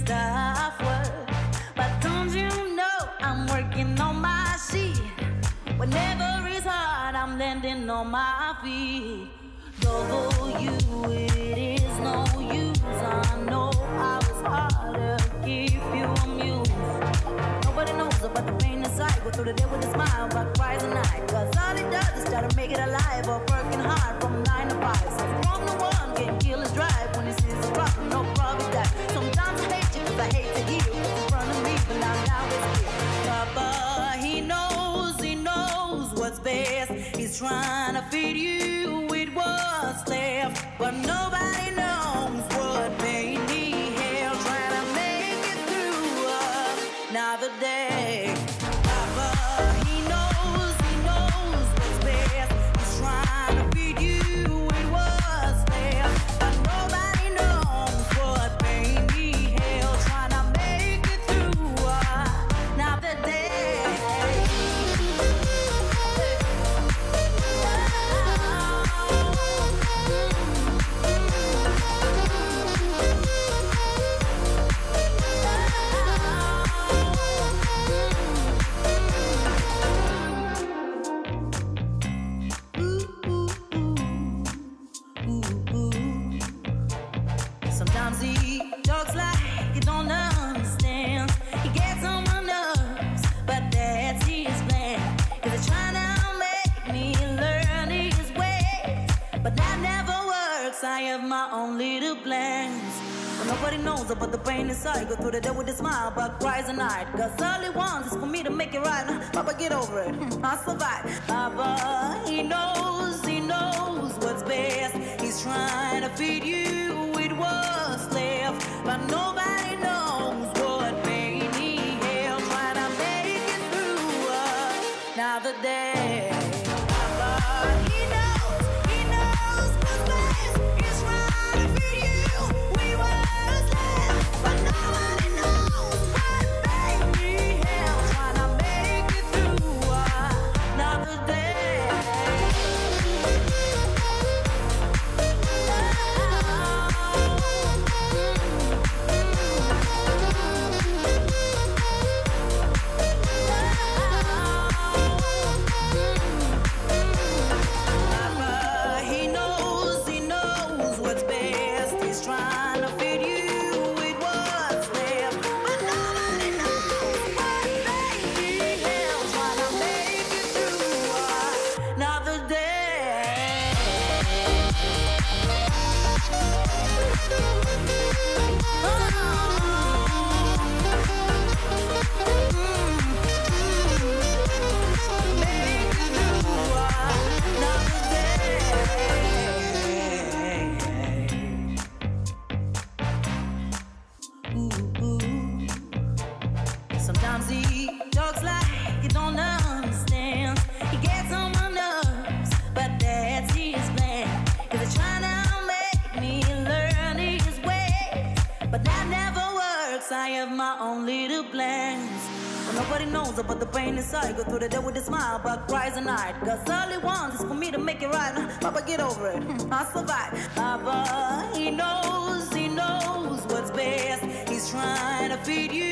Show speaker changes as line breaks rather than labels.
stop work. But don't you know I'm working on my sheet? Whenever it's hard, I'm landing on my feet. Though you, it is no use. I know I was hard to keep you amused. Nobody knows about the pain inside. Go through the day with a smile, but cries at night. Cause all it does is try to make it alive. Or working hard from 9 to 5. So from the one can kill his drive. When he sees a problem, no problem die. Sometimes I hate you cause I hate to hear you in front of me, but now it's clear. Papa, he knows what's best. He's trying to feed you with what's left. But nobody knows what made me hell. Trying to make it through another day. Papa, he knows what's best. He's trying to feed you with what's left. But nobody knows what made me hell. Trying to make it through another day. Sometimes he talks like he don't understand. He gets on my nerves, but that's his plan. Cause he's trying to make me learn his ways, but that never works. I have my own little plans. But nobody knows about the pain inside. Go through the day with a smile, but cries at night. Cause all he wants is for me to make it right. Papa, get over it, I'll survive. Papa, he knows what's best. He's trying to feed you with what's left. But nobody knows what made me hell. Trying to make it through another day. Papa, he knows what's best. He's trying to feed you with what's left. But nobody knows what made me hell. Trying to make it through another day. Sometimes he talks like he don't understand. He gets on my nerves, but that's his plan. Cause he's trying to make me learn his ways, but that never works. I have my own little plans. But nobody knows about the pain inside. Go through the day with a smile, but cries at night. Cause all he wants is for me to make it right. Papa, get over it, I'll survive. Papa, he knows what's best. He's trying to feed you